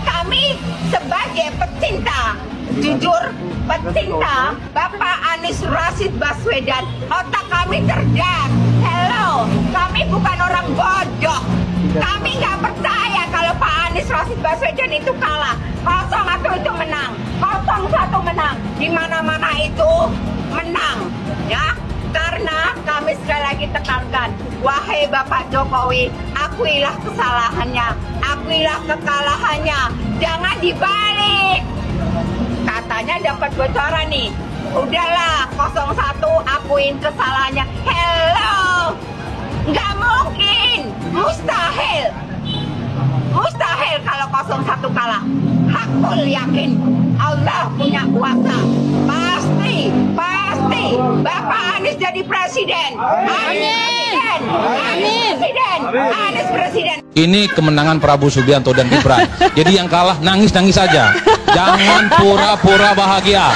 Kami sebagai pecinta, jujur pecinta Bapak Anies Rashid Baswedan, otak kami cerdas. Hello, kami bukan orang bodoh. Kami nggak percaya kalau Pak Anies Rashid Baswedan itu kalah. 01 itu menang, 01 menang, di mana-mana itu menang, ya. Karena kami sekali lagi tekankan, wahai Bapak Jokowi, akuilah kesalahannya, akuilah kekalahannya, jangan dibalik. Katanya dapat bocoran nih, udahlah 01 akuin kesalahannya. Hello, nggak mungkin, mustahil. Mustahil kalau 01 kalah. Hakul yakin Allah punya kuasa. Pasti Bapak Anies jadi presiden. Amin. Anies presiden. Ini kemenangan Prabowo Subianto dan Gibran. Jadi yang kalah nangis-nangis saja. Jangan pura-pura bahagia.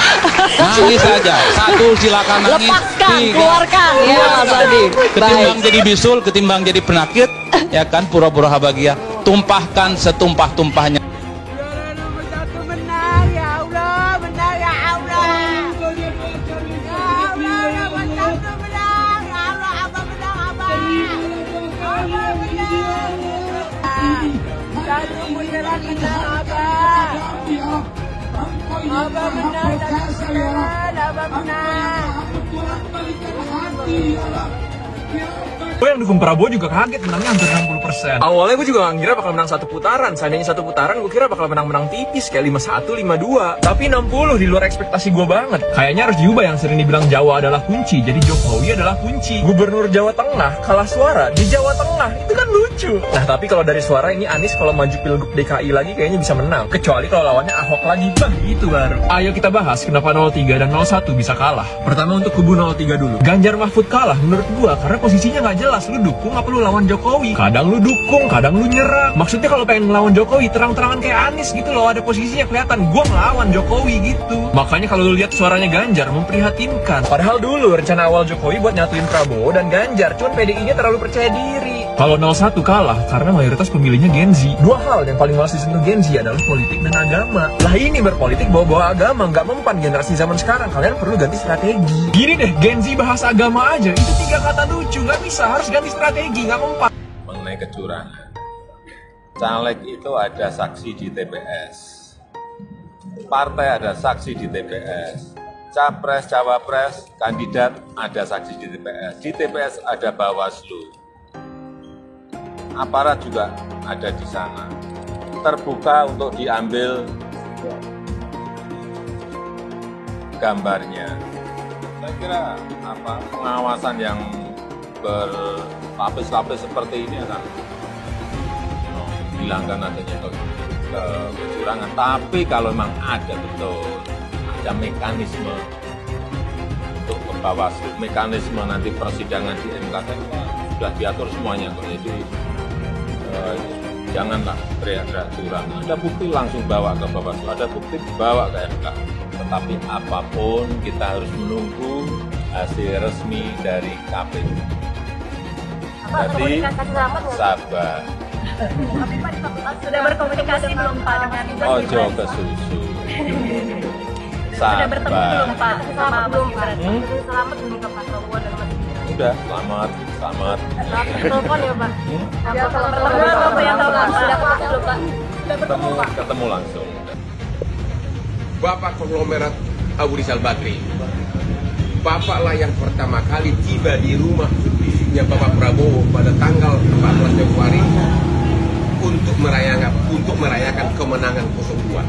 Nangis saja. 1 silakan nangis. Lepaskan, 3 keluarkan ya Mas Adi. Ketimbang jadi bisul, ketimbang jadi penakut, ya kan, pura-pura bahagia. Tumpahkan setumpah-tumpahnya. Abang menang, Abang menang. Gue yang dukung Prabowo juga kaget menangnya hampir 60%. Awalnya gue juga gak ngira bakal menang 1 putaran. Seandainya 1 putaran gue kira bakal menang-menang tipis kayak 5-1, 5-2. Tapi 60 di luar ekspektasi gue banget. Kayaknya harus diubah yang sering dibilang Jawa adalah kunci. Jadi Jokowi adalah kunci. Gubernur Jawa Tengah kalah suara di Jawa Tengah. Itu kan lucu. Nah tapi kalau dari suara ini Anies kalau maju Pilgub DKI lagi kayaknya bisa menang. Kecuali kalau lawannya Ahok lagi. Bah itu baru. Ayo kita bahas kenapa 03 dan 01 bisa kalah. Pertama untuk kubu 03 dulu. Ganjar Mahfud kalah menurut gue karena posisinya gak jelas. Lu dukung apa lu lawan Jokowi? Kadang lu dukung, kadang lu nyerang. Maksudnya kalau pengen ngelawan Jokowi terang-terangan kayak Anies gitu loh, ada posisinya kelihatan gua ngelawan Jokowi gitu. Makanya kalau lu lihat suaranya Ganjar memprihatinkan. Padahal dulu rencana awal Jokowi buat nyatuin Prabowo dan Ganjar, cuman PDI-nya terlalu percaya diri. Kalau 01 kalah karena mayoritas pemilihnya Gen Z. 2 hal yang paling malas disentuh Gen Z adalah politik dan agama. Lah ini berpolitik bawa-bawa agama, nggak mempan generasi zaman sekarang. Kalian perlu ganti strategi. Gini deh, Gen Z bahas agama aja, itu 3 kata lucu, nggak bisa, harus ganti strategi, nggak mempan. Mengenai kecurangan, caleg itu ada saksi di TPS, partai ada saksi di TPS, capres, cawapres, kandidat ada saksi di TPS ada Bawaslu, aparat juga ada di sana, terbuka untuk diambil gambarnya. Saya kira pengawasan yang berlapis-lapis seperti ini akan menghilangkan adanya kecurangan. Tapi kalau memang ada ada mekanisme untuk ke Bawaslu, mekanisme nanti persidangan di MK sudah diatur semuanya. Jadi janganlah teriak-teriak curang. Ada bukti langsung bawa ke Bawaslu, ada bukti bawa ke MK. Tetapi apapun kita harus menunggu hasil resmi dari KPU. Jadi sabar. Tapi Pak sudah berkomunikasi belum Pak dengan Ojo ke susu. Sudah bertemu Sabar. belum Pak sama belum Pak? Selamat belum ke Pak Prabowo dan Mas Gibran? Sudah, selamat. Telepon ya Pak? Ya, kalau pertemuan apa yang tahu Pak? Sudah ketemu belum Pak? Sudah bertemu Pak? Ketemu langsung. Bapak konglomerat Abu Rizal Bakri, Bapaklah yang pertama kali tiba di rumah fisiknya Bapak Prabowo pada tanggal 14 Februari untuk merayakan kemenangan 02.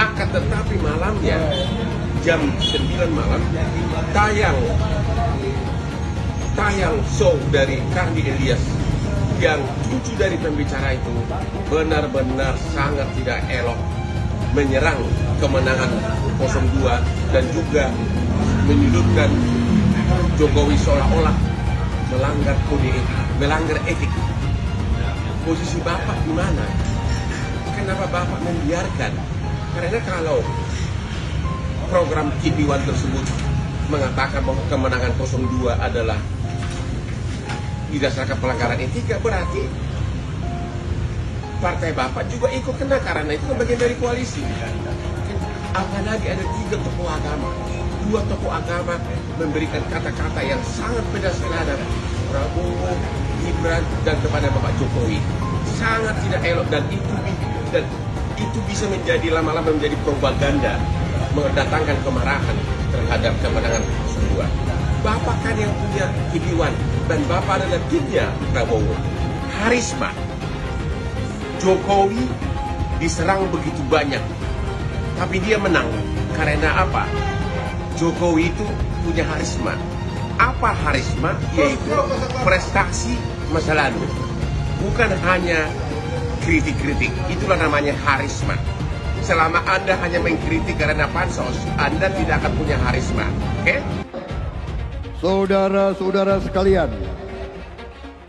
Akan tetapi malamnya jam 9 malam tayang show dari Kardi Ilyas yang lucu dari pembicara itu benar-benar sangat tidak elok, menyerang kemenangan 02 dan juga menyudutkan Jokowi seolah-olah melanggar kode etik, melanggar etik. Posisi Bapak di mana? Kenapa Bapak membiarkan? Karena kalau program TV One tersebut mengatakan bahwa kemenangan 02 adalah didasarkan pelanggaran etika, berarti partai Bapak juga ikut kena karena itu kan bagian dari koalisi. Apalagi ada 3 tokoh agama, 2 tokoh agama memberikan kata-kata yang sangat pedas terhadap Prabowo, Gibran, dan kepada Bapak Jokowi. Sangat tidak elok, dan itu bisa menjadi lama-lama menjadi propaganda, mendatangkan kemarahan terhadap kemenangan kedua. Bapak kan yang punya kehidupan, dan Bapak adalah timnya Prabowo. Harisma. Jokowi diserang begitu banyak, tapi dia menang. Karena apa? Jokowi itu punya harisma. Apa harisma? Yaitu prestasi masa lalu. Bukan hanya kritik-kritik. Itulah namanya harisma. Selama Anda hanya mengkritik karena pansos, Anda tidak akan punya harisma. Oke? Saudara-saudara sekalian,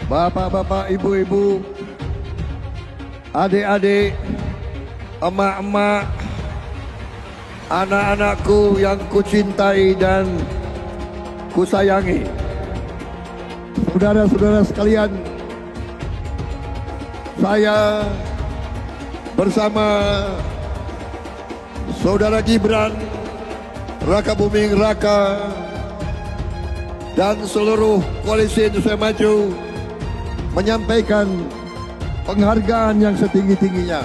bapak-bapak, ibu-ibu, adik-adik, emak-emak, anak-anakku yang kucintai dan kusayangi, saudara-saudara sekalian, saya bersama Saudara Gibran Rakabuming Raka dan seluruh koalisi Indonesia Maju menyampaikan penghargaan yang setinggi-tingginya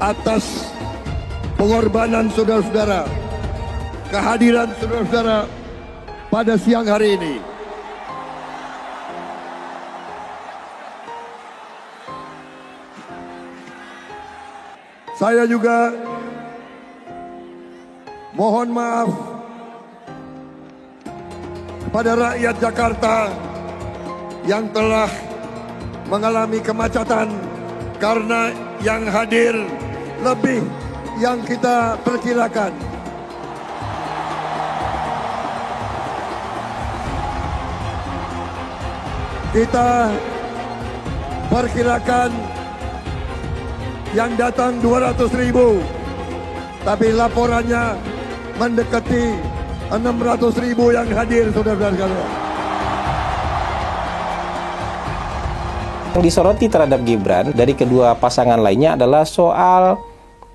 atas pengorbanan saudara-saudara, kehadiran saudara-saudara pada siang hari ini. Saya juga mohon maaf kepada rakyat Jakarta yang telah mengalami kemacetan karena yang hadir lebih yang kita perkirakan. Kita perkirakan yang datang 200.000, tapi laporannya mendekati 600.000 yang hadir, saudara-saudara sekalian. Yang disoroti terhadap Gibran dari kedua pasangan lainnya adalah soal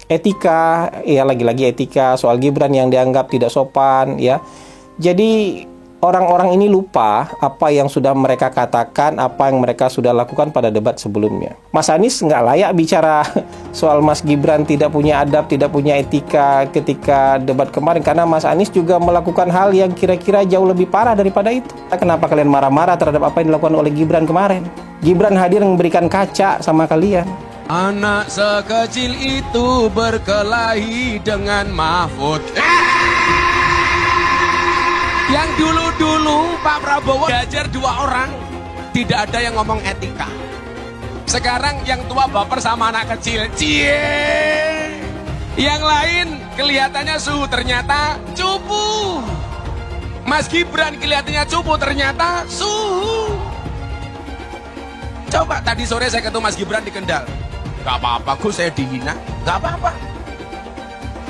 etika, ya lagi-lagi etika, soal Gibran yang dianggap tidak sopan, ya. Jadi orang-orang ini lupa apa yang sudah mereka katakan, apa yang mereka sudah lakukan pada debat sebelumnya. Mas Anies nggak layak bicara soal Mas Gibran tidak punya adab, tidak punya etika ketika debat kemarin, karena Mas Anies juga melakukan hal yang kira-kira jauh lebih parah daripada itu. Kenapa kalian marah-marah terhadap apa yang dilakukan oleh Gibran kemarin? Gibran hadir memberikan kaca sama kalian. Anak sekecil itu berkelahi dengan Mahfud. Yang dulu-dulu Pak Prabowo diajar 2 orang, tidak ada yang ngomong etika. Sekarang yang tua baper sama anak kecil. Cie. Yang lain kelihatannya suhu, ternyata cupu. Mas Gibran kelihatannya cupu, ternyata suhu. Coba tadi sore saya ketemu Mas Gibran di Kendal. Gak apa-apa, Gus, saya dihina. Gak apa-apa.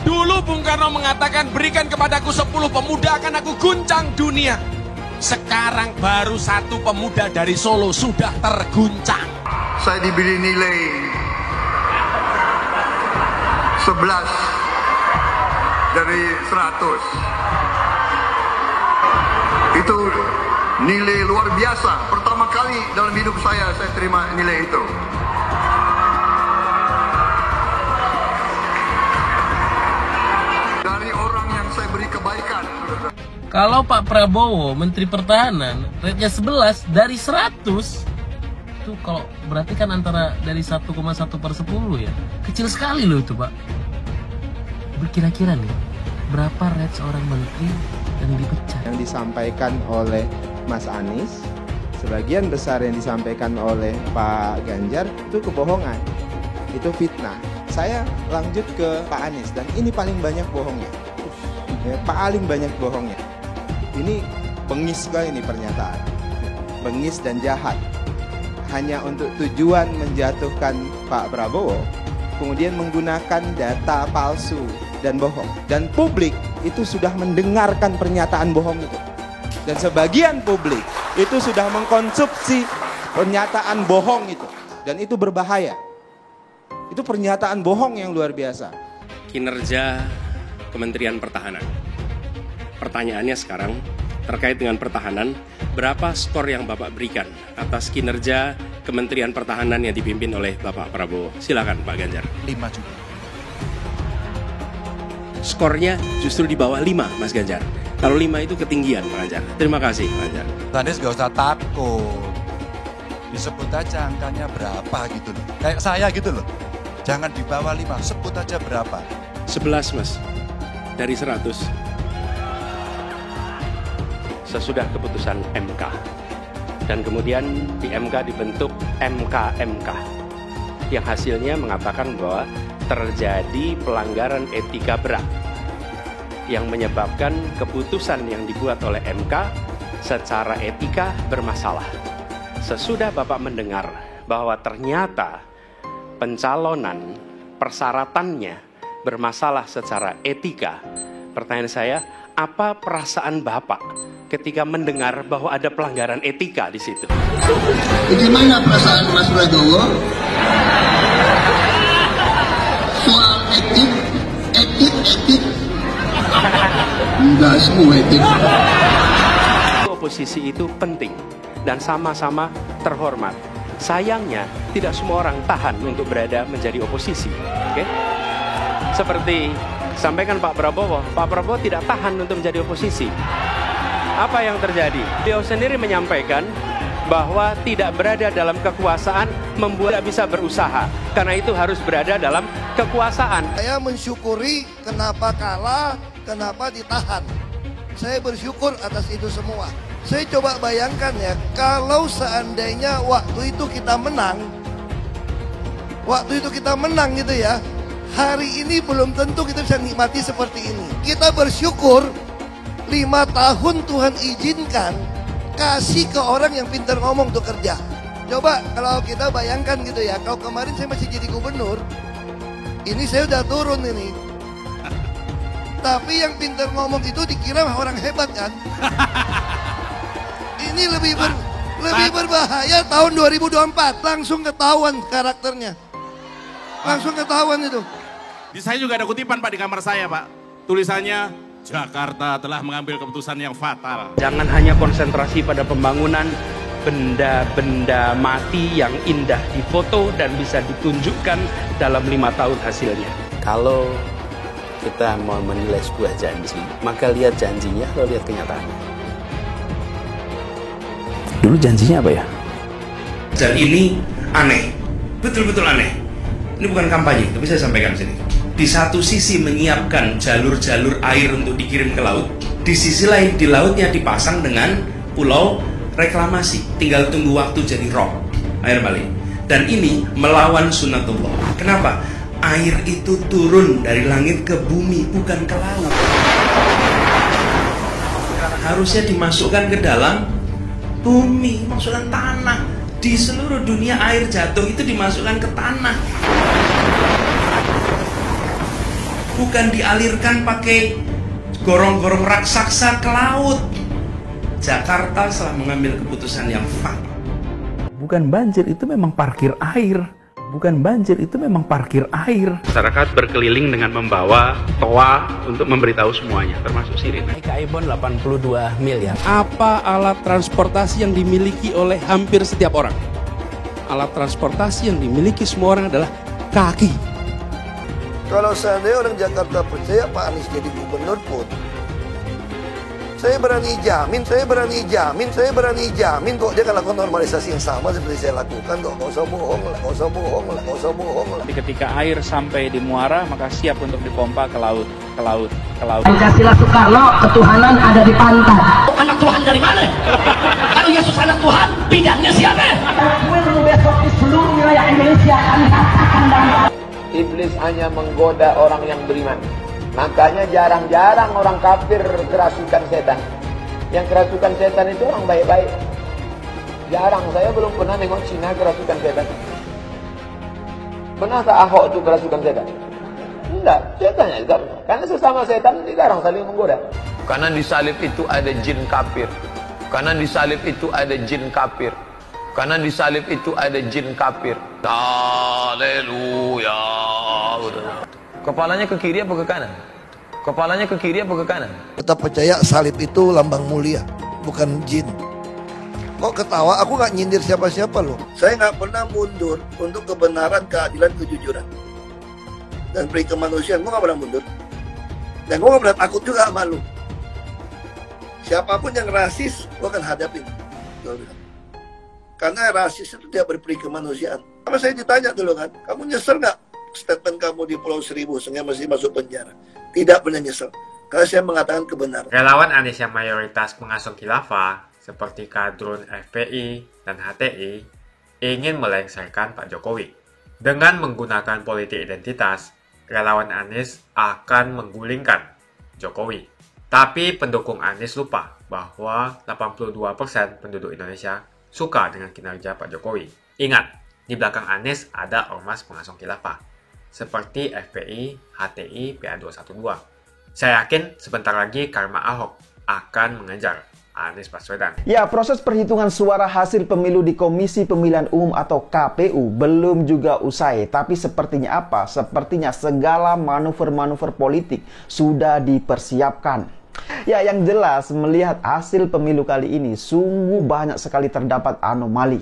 Dulu Bung Karno mengatakan, berikan kepadaku 10 pemuda akan aku guncang dunia. Sekarang baru 1 pemuda dari Solo sudah terguncang. Saya diberi nilai 11 dari 100. Itu nilai luar biasa. Pertama kali dalam hidup saya terima nilai itu. Dari orang yang saya beri kebaikan. Kalau Pak Prabowo Menteri Pertahanan rate-nya 11 dari 100, itu kalau berarti kan antara dari 1,1/10 ya. Kecil sekali loh itu, Pak. Kira-kira nih, berapa rate seorang menteri yang dipecat? Yang disampaikan oleh Mas Anies, sebagian besar yang disampaikan oleh Pak Ganjar itu kebohongan, itu fitnah. Saya lanjut ke Pak Anies, dan ini paling banyak bohongnya, ya, paling banyak bohongnya. Ini bengis sekali ini pernyataan, bengis dan jahat, hanya untuk tujuan menjatuhkan Pak Prabowo, kemudian menggunakan data palsu dan bohong. Dan publik itu sudah mendengarkan pernyataan bohong itu. Dan sebagian publik itu sudah mengkonsumsi pernyataan bohong itu. Dan itu berbahaya. Itu pernyataan bohong yang luar biasa. Kinerja Kementerian Pertahanan. Pertanyaannya sekarang terkait dengan pertahanan, berapa skor yang Bapak berikan atas kinerja Kementerian Pertahanan yang dipimpin oleh Bapak Prabowo? Silakan Pak Ganjar. 5 juga. Skornya justru di bawah 5, Mas Ganjar. Kalau 5 itu ketinggian, Pak Ganjar. Terima kasih, Pak Ganjar. Anies gak usah takut. Disebut aja angkanya berapa gitu loh. Kayak saya gitu loh. Jangan di bawah 5, sebut aja berapa. 11, Mas. Dari 100. Sesudah keputusan MK. Dan kemudian di MK dibentuk MK-MK. Yang hasilnya mengatakan bahwa terjadi pelanggaran etika berat. Yang menyebabkan keputusan yang dibuat oleh MK secara etika bermasalah. Sesudah Bapak mendengar bahwa ternyata pencalonan persyaratannya bermasalah secara etika, pertanyaan saya, apa perasaan Bapak ketika mendengar bahwa ada pelanggaran etika di situ? Bagaimana perasaan Mas Prabowo? Soal etik. Enggak semua etik. Oposisi itu penting dan sama-sama terhormat. Sayangnya tidak semua orang tahan untuk berada menjadi oposisi. Oke? Seperti sampaikan Pak Prabowo tidak tahan untuk menjadi oposisi. Apa yang terjadi? Beliau sendiri menyampaikan bahwa tidak berada dalam kekuasaan membuat tidak bisa berusaha. Karena itu harus berada dalam kekuasaan. Saya mensyukuri kenapa kalah, kenapa ditahan. Saya bersyukur atas itu semua. Saya coba bayangkan ya, kalau seandainya waktu itu kita menang gitu ya, hari ini belum tentu kita bisa nikmati seperti ini. Kita bersyukur 5 tahun Tuhan izinkan kasih ke orang yang pintar ngomong untuk kerja. Coba kalau kita bayangkan gitu ya, kalau kemarin saya masih jadi gubernur, ini saya udah turun ini. Tapi yang pintar ngomong itu dikira orang hebat kan? Ini lebih berbahaya tahun 2024. Langsung ketahuan karakternya. Langsung ketahuan itu. Di saya juga ada kutipan Pak di kamar saya Pak. Tulisannya, Jakarta telah mengambil keputusan yang fatal. Jangan hanya konsentrasi pada pembangunan benda-benda mati yang indah difoto dan bisa ditunjukkan dalam 5 tahun hasilnya. Kalau kita mau menilai sebuah janji, maka lihat janjinya, lalu lihat kenyataannya. Dulu janjinya apa ya? Dan ini aneh, betul-betul aneh. Ini bukan kampanye, tapi saya sampaikan sini. Di satu sisi menyiapkan jalur-jalur air untuk dikirim ke laut, di sisi lain di lautnya dipasang dengan pulau reklamasi. Tinggal tunggu waktu jadi rob, air balik. Dan ini melawan sunatullah. Kenapa? Air itu turun dari langit ke bumi, bukan ke laut. Karena harusnya dimasukkan ke dalam bumi, masukkan tanah. Di seluruh dunia air jatuh itu dimasukkan ke tanah. Bukan dialirkan pakai gorong-gorong raksasa ke laut. Jakarta telah mengambil keputusan yang fatal. Bukan banjir, itu memang parkir air. Bukan banjir, itu memang parkir air. Masyarakat berkeliling dengan membawa toa untuk memberitahu semuanya, termasuk sirine. Ibon 82 miliar. Apa alat transportasi yang dimiliki oleh hampir setiap orang? Alat transportasi yang dimiliki semua orang adalah kaki. Kalau seandainya orang Jakarta percaya Pak Anies jadi gubernur pun, saya berani jamin kok dia akan lakukan normalisasi yang sama seperti saya lakukan kok. Nggak usah bohong lah. Ketika air sampai di muara, maka siap untuk dipompa ke laut. Pancasila Soekarno, ketuhanan ada di pantai. Anak Tuhan dari mana? Kalau Yesus anak Tuhan, bidangnya siapa? Besok di seluruh wilayah Indonesia kami katakan damai. Iblis hanya menggoda orang yang beriman. Makanya jarang-jarang orang kafir kerasukan setan. Yang kerasukan setan itu orang baik-baik. Jarang, saya belum pernah nengok Cina kerasukan setan. Pernah tak Ahok itu kerasukan setan? Enggak, setannya juga. Karena sesama setan dilarang saling menggoda. Karena di salib itu ada jin kafir. Karena di salib itu ada jin kafir. Karena di salib itu ada jin kafir. Haleluya. Kepalanya ke kiri apa ke kanan? Kepalanya ke kiri apa ke kanan? Tetap percaya salib itu lambang mulia, bukan jin. Kok ketawa? Aku nggak nyindir siapa-siapa loh. Saya nggak pernah mundur untuk kebenaran, keadilan, kejujuran, dan peri kemanusiaan. Gue nggak pernah mundur. Dan gue nggak pernah takut juga sama lu. Siapapun yang rasis, gue akan hadapin. Karena rasis itu tidak berperi kemanusiaan. Sama saya ditanya dulu kan, kamu nyesel nggak statement kamu di Pulau Seribu sehingga masih masuk penjara? Tidak pernah nyesel. Karena saya mengatakan kebenaran. Relawan Anies yang mayoritas pengasuh khilafah, seperti kadrun FPI dan HTI, ingin melengsarkan Pak Jokowi. Dengan menggunakan politik identitas, relawan Anies akan menggulingkan Jokowi. Tapi pendukung Anies lupa bahwa 82% penduduk Indonesia suka dengan kinerja Pak Jokowi. Ingat, di belakang Anies ada ormas pengasuh khilafah, seperti FPI, HTI, PA212. Saya yakin sebentar lagi karma Ahok akan mengejar Anies Baswedan. Ya, proses perhitungan suara hasil pemilu di Komisi Pemilihan Umum atau KPU belum juga usai. Tapi sepertinya apa? Sepertinya segala manuver-manuver politik sudah dipersiapkan. Ya, yang jelas melihat hasil pemilu kali ini sungguh banyak sekali terdapat anomali.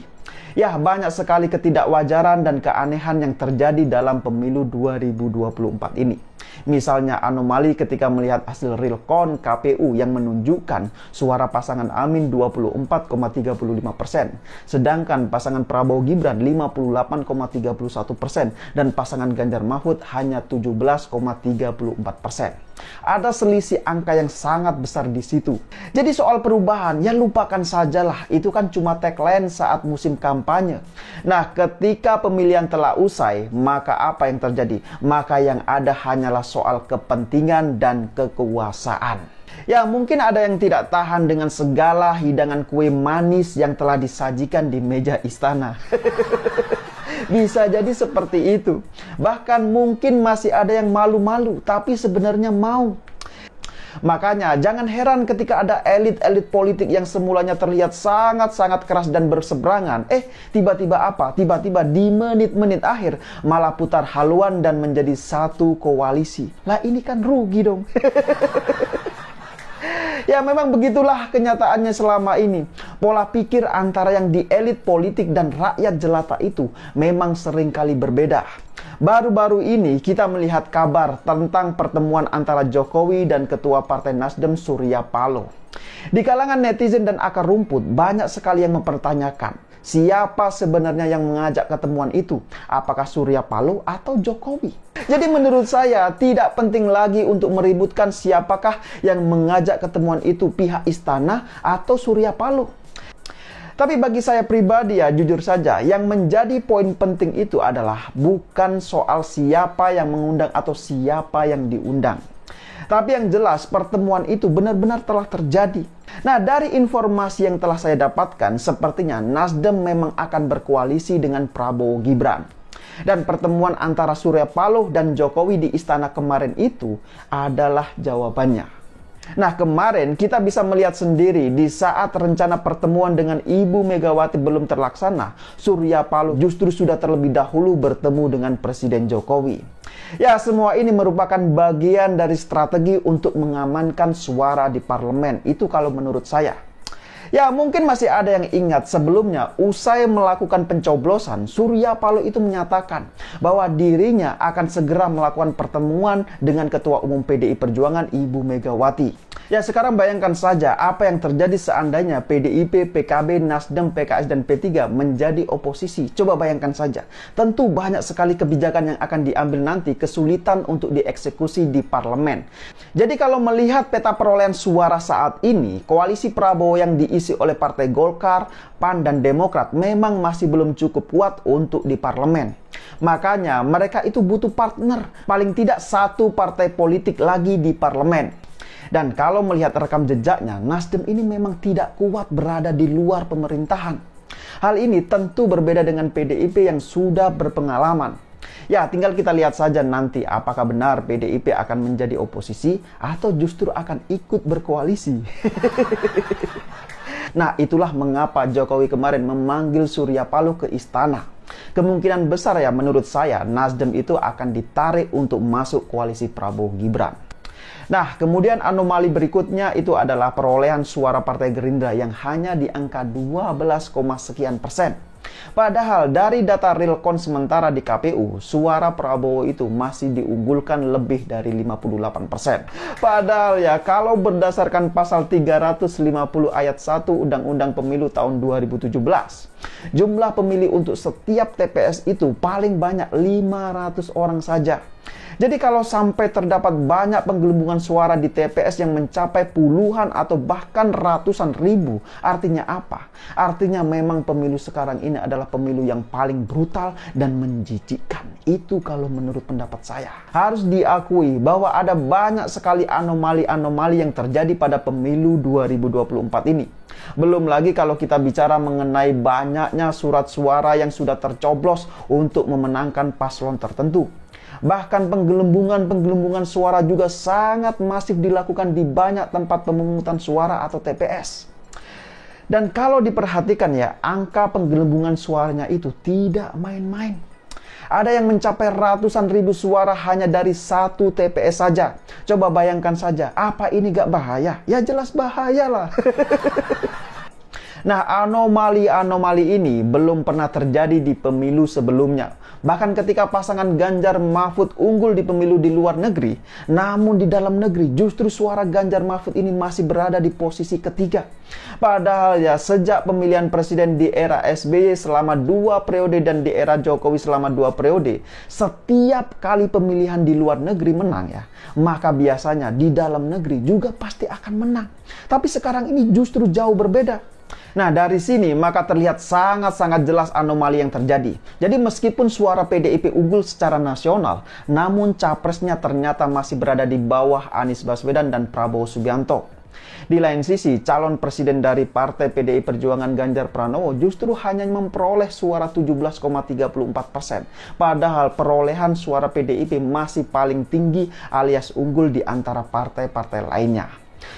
Ya, banyak sekali ketidakwajaran dan keanehan yang terjadi dalam pemilu 2024 ini. Misalnya anomali ketika melihat hasil real count KPU yang menunjukkan suara pasangan Amin 24,35%, sedangkan pasangan Prabowo Gibran 58,31% dan pasangan Ganjar Mahfud hanya 17,34%. Ada selisih angka yang sangat besar di situ. Jadi soal perubahan, ya lupakan sajalah, itu kan cuma tagline saat musim kampanye. Nah, ketika pemilihan telah usai, maka apa yang terjadi? Maka yang ada hanyalah soal kepentingan dan kekuasaan. Ya, mungkin ada yang tidak tahan dengan segala hidangan kue manis yang telah disajikan di meja istana. Bisa jadi seperti itu. Bahkan mungkin masih ada yang malu-malu, tapi sebenarnya mau. Makanya jangan heran ketika ada elit-elit politik yang semulanya terlihat sangat-sangat keras dan berseberangan. Tiba-tiba apa? Tiba-tiba di menit-menit akhir malah putar haluan dan menjadi satu koalisi. Lah ini kan rugi dong. Ya memang begitulah kenyataannya selama ini. Pola pikir antara yang di elit politik dan rakyat jelata itu memang seringkali berbeda. Baru-baru ini kita melihat kabar tentang pertemuan antara Jokowi dan Ketua Partai Nasdem Surya Paloh. Di kalangan netizen dan akar rumput banyak sekali yang mempertanyakan, siapa sebenarnya yang mengajak ketemuan itu? Apakah Surya Paloh atau Jokowi? Jadi menurut saya tidak penting lagi untuk meributkan siapakah yang mengajak ketemuan itu, pihak istana atau Surya Paloh. Tapi bagi saya pribadi ya, jujur saja, yang menjadi poin penting itu adalah bukan soal siapa yang mengundang atau siapa yang diundang. Tapi yang jelas pertemuan itu benar-benar telah terjadi. Nah, dari informasi yang telah saya dapatkan, sepertinya Nasdem memang akan berkoalisi dengan Prabowo Gibran. Dan pertemuan antara Surya Paloh dan Jokowi di istana kemarin itu adalah jawabannya. Nah, kemarin kita bisa melihat sendiri di saat rencana pertemuan dengan Ibu Megawati belum terlaksana, Surya Paloh justru sudah terlebih dahulu bertemu dengan Presiden Jokowi. Ya, semua ini merupakan bagian dari strategi untuk mengamankan suara di parlemen. Itu kalau menurut saya. Ya, mungkin masih ada yang ingat sebelumnya usai melakukan pencoblosan, Surya Paloh itu menyatakan bahwa dirinya akan segera melakukan pertemuan dengan Ketua Umum PDI Perjuangan Ibu Megawati. Ya, sekarang bayangkan saja apa yang terjadi seandainya PDIP, PKB, Nasdem, PKS, dan P3 menjadi oposisi. Coba bayangkan saja. Tentu banyak sekali kebijakan yang akan diambil nanti kesulitan untuk dieksekusi di parlemen. Jadi kalau melihat peta perolehan suara saat ini, koalisi Prabowo yang diisi oleh Partai Golkar, PAN, dan Demokrat memang masih belum cukup kuat untuk di parlemen. Makanya mereka itu butuh partner, paling tidak satu partai politik lagi di parlemen. Dan kalau melihat rekam jejaknya, Nasdem ini memang tidak kuat berada di luar pemerintahan. Hal ini tentu berbeda dengan PDIP yang sudah berpengalaman. Ya, tinggal kita lihat saja nanti apakah benar PDIP akan menjadi oposisi atau justru akan ikut berkoalisi. Nah, itulah mengapa Jokowi kemarin memanggil Surya Paloh ke istana. Kemungkinan besar ya menurut saya Nasdem itu akan ditarik untuk masuk koalisi Prabowo Gibran. Nah, kemudian anomali berikutnya itu adalah perolehan suara Partai Gerindra yang hanya di angka 12, sekian persen. Padahal dari data realcon sementara di KPU, suara Prabowo itu masih diunggulkan lebih dari 58%. Padahal ya, kalau berdasarkan pasal 350 ayat 1 Undang-Undang Pemilu tahun 2017, jumlah pemilih untuk setiap TPS itu paling banyak 500 orang saja. Jadi kalau sampai terdapat banyak penggelembungan suara di TPS yang mencapai puluhan atau bahkan ratusan ribu, artinya apa? Artinya memang pemilu sekarang ini adalah pemilu yang paling brutal dan menjijikkan. Itu kalau menurut pendapat saya. Harus diakui bahwa ada banyak sekali anomali-anomali yang terjadi pada pemilu 2024 ini. Belum lagi kalau kita bicara mengenai banyaknya surat suara yang sudah tercoblos untuk memenangkan paslon tertentu. Bahkan penggelembungan suara juga sangat masif dilakukan di banyak tempat pemungutan suara atau TPS. Dan kalau diperhatikan ya, angka penggelembungan suaranya itu tidak main-main. Ada yang mencapai ratusan ribu suara hanya dari satu TPS saja. Coba bayangkan saja, apa ini gak bahaya? Ya jelas bahaya lah. Nah, anomali-anomali ini belum pernah terjadi di pemilu sebelumnya. Bahkan ketika pasangan Ganjar Mahfud unggul di pemilu di luar negeri, namun di dalam negeri justru suara Ganjar Mahfud ini masih berada di posisi ketiga. Padahal ya, sejak pemilihan presiden di era SBY selama 2 periode dan di era Jokowi selama 2 periode, setiap kali pemilihan di luar negeri menang ya, maka biasanya di dalam negeri juga pasti akan menang. Tapi sekarang ini justru jauh berbeda. Nah, dari sini maka terlihat sangat-sangat jelas anomali yang terjadi. Jadi meskipun suara PDIP unggul secara nasional, namun capresnya ternyata masih berada di bawah Anies Baswedan dan Prabowo Subianto. Di lain sisi, calon presiden dari Partai PDI Perjuangan Ganjar Pranowo justru hanya memperoleh suara 17,34%. Padahal perolehan suara PDIP masih paling tinggi alias unggul di antara partai-partai lainnya.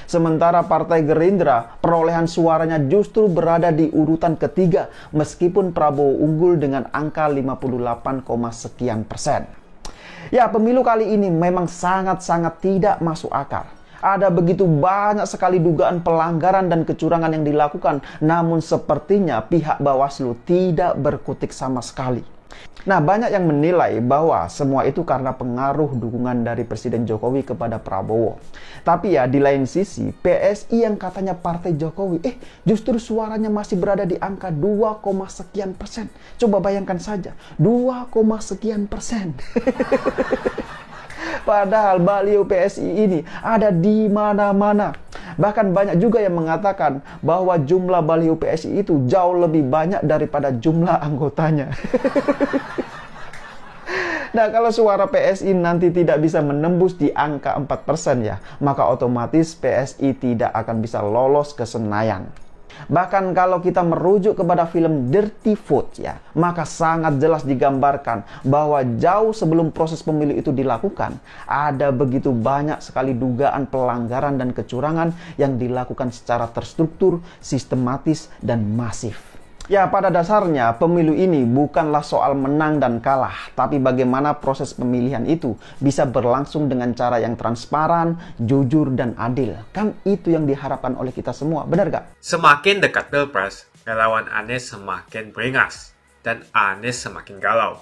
Sementara Partai Gerindra perolehan suaranya justru berada di urutan ketiga meskipun Prabowo unggul dengan angka 58, sekian persen. Ya, pemilu kali ini memang sangat-sangat tidak masuk akal. Ada begitu banyak sekali dugaan pelanggaran dan kecurangan yang dilakukan, namun sepertinya pihak Bawaslu tidak berkutik sama sekali. Nah, banyak yang menilai bahwa semua itu karena pengaruh dukungan dari Presiden Jokowi kepada Prabowo. Tapi ya, di lain sisi, PSI yang katanya partai Jokowi, justru suaranya masih berada di angka 2, sekian persen. Coba bayangkan saja, 2, sekian persen. Padahal baliho PSI ini ada di mana-mana. Bahkan banyak juga yang mengatakan bahwa jumlah baliho PSI itu jauh lebih banyak daripada jumlah anggotanya. Nah, kalau suara PSI nanti tidak bisa menembus di angka 4% ya, maka otomatis PSI tidak akan bisa lolos ke Senayan. Bahkan kalau kita merujuk kepada film Dirty Vote ya, maka sangat jelas digambarkan bahwa jauh sebelum proses pemilu itu dilakukan, ada begitu banyak sekali dugaan pelanggaran dan kecurangan yang dilakukan secara terstruktur, sistematis, dan masif. Ya, pada dasarnya pemilu ini bukanlah soal menang dan kalah, tapi bagaimana proses pemilihan itu bisa berlangsung dengan cara yang transparan, jujur, dan adil. Kan itu yang diharapkan oleh kita semua, benar gak? Semakin dekat Pilpres, relawan Anies semakin beringas, dan Anies semakin galau.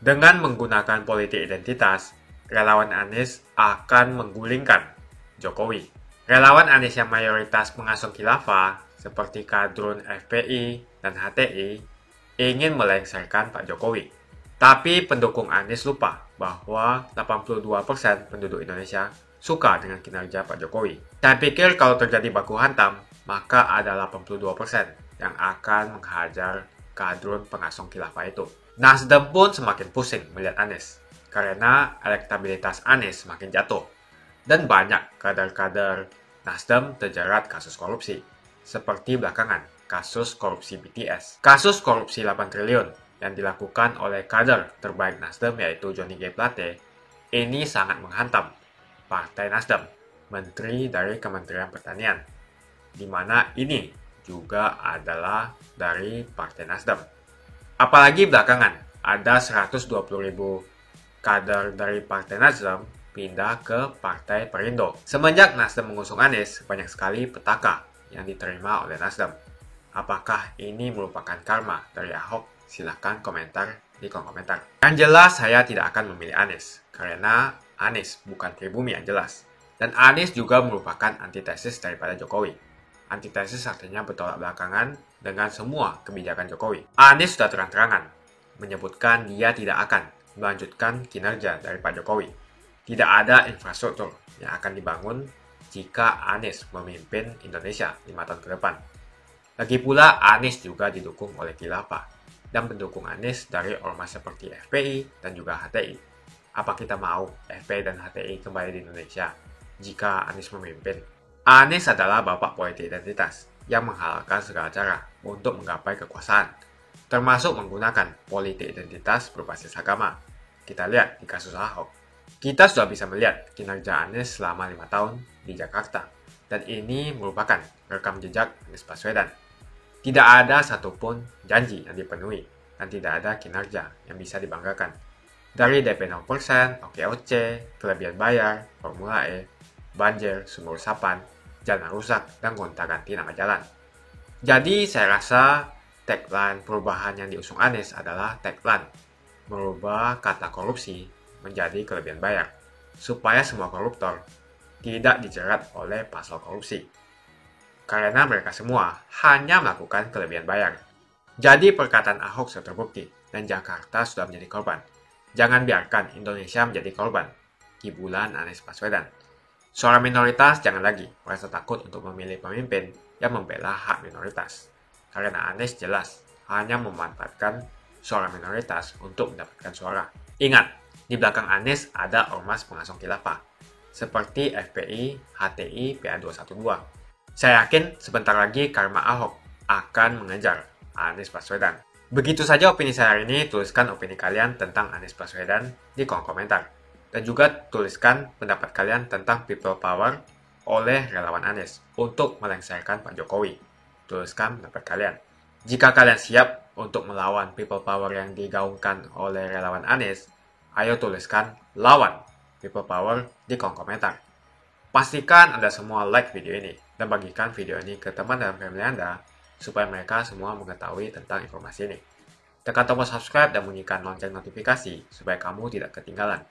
Dengan menggunakan politik identitas, relawan Anies akan menggulingkan Jokowi. Relawan Anies yang mayoritas pengasuh khilafah, seperti kadrun FPI dan HTI, ingin melengsarkan Pak Jokowi. Tapi pendukung Anies lupa bahwa 82% penduduk Indonesia suka dengan kinerja Pak Jokowi. Saya pikir kalau terjadi baku hantam, maka ada 82% yang akan menghajar kadrun pengasuh khilafah itu. Nasdem pun semakin pusing melihat Anies, karena elektabilitas Anies semakin jatuh. Dan banyak kader-kader Nasdem terjerat kasus korupsi. Seperti belakangan, kasus korupsi BTS. Kasus korupsi 8 triliun yang dilakukan oleh kader terbaik Nasdem yaitu Johnny G. Plate, ini sangat menghantam Partai Nasdem, Menteri dari Kementerian Pertanian, di mana ini juga adalah dari Partai Nasdem. Apalagi belakangan ada 120.000 kader dari Partai Nasdem pindah ke Partai Perindo. Semenjak Nasdem mengusung Anies, banyak sekali petaka yang diterima oleh Nasdem. Apakah ini merupakan karma dari Ahok? Silahkan komentar di kolom komentar. Yang jelas saya tidak akan memilih Anies, karena Anies bukan pribumi yang jelas. Dan Anies juga merupakan antitesis daripada Jokowi. Antitesis artinya bertolak belakangan dengan semua kebijakan Jokowi. Anies sudah terang-terangan menyebutkan dia tidak akan melanjutkan kinerja dari Pak Jokowi. Tidak ada infrastruktur yang akan dibangun jika Anies memimpin Indonesia 5 tahun ke depan. Lagi pula, Anies juga didukung oleh khilafah dan pendukung Anies dari ormas seperti FPI dan juga HTI. Apa kita mau FPI dan HTI kembali di Indonesia jika Anies memimpin? Anies adalah bapak politik identitas yang menghalalkan segala cara untuk menggapai kekuasaan, termasuk menggunakan politik identitas berbasis agama. Kita lihat di kasus Ahok. Kita sudah bisa melihat kinerja Anies selama 5 tahun di Jakarta, dan ini merupakan rekam jejak Anies Baswedan. Tidak ada satupun janji yang dipenuhi, dan tidak ada kinerja yang bisa dibanggakan. Dari DP 0%, OKOC, kelebihan bayar, Formula E, banjir, sumur resapan, jalan rusak, dan gonta-ganti nama jalan. Jadi saya rasa tagline perubahan yang diusung Anies adalah tagline merubah kata korupsi menjadi kelebihan bayar, supaya semua koruptor tidak dijerat oleh pasal korupsi. Karena mereka semua hanya melakukan kelebihan bayar. Jadi perkataan Ahok sudah terbukti, dan Jakarta sudah menjadi korban. Jangan biarkan Indonesia menjadi korban kibulan Anies Baswedan. Suara minoritas jangan lagi merasa takut untuk memilih pemimpin yang membela hak minoritas. Karena Anies jelas hanya memanfaatkan suara minoritas untuk mendapatkan suara. Ingat, di belakang Anies ada ormas pengasong khilafah, seperti FPI, HTI, PA212. Saya yakin sebentar lagi karma Ahok akan mengejar Anies Baswedan. Begitu saja opini saya hari ini. Tuliskan opini kalian tentang Anies Baswedan di kolom komentar. Dan juga tuliskan pendapat kalian tentang people power oleh relawan Anies untuk melengsarkan Pak Jokowi. Tuliskan pendapat kalian. Jika kalian siap untuk melawan people power yang digaungkan oleh relawan Anies, ayo tuliskan lawan people power di kolom komentar. Pastikan Anda semua like video ini dan bagikan video ini ke teman dan family Anda supaya mereka semua mengetahui tentang informasi ini. Tekan tombol subscribe dan bunyikan lonceng notifikasi supaya kamu tidak ketinggalan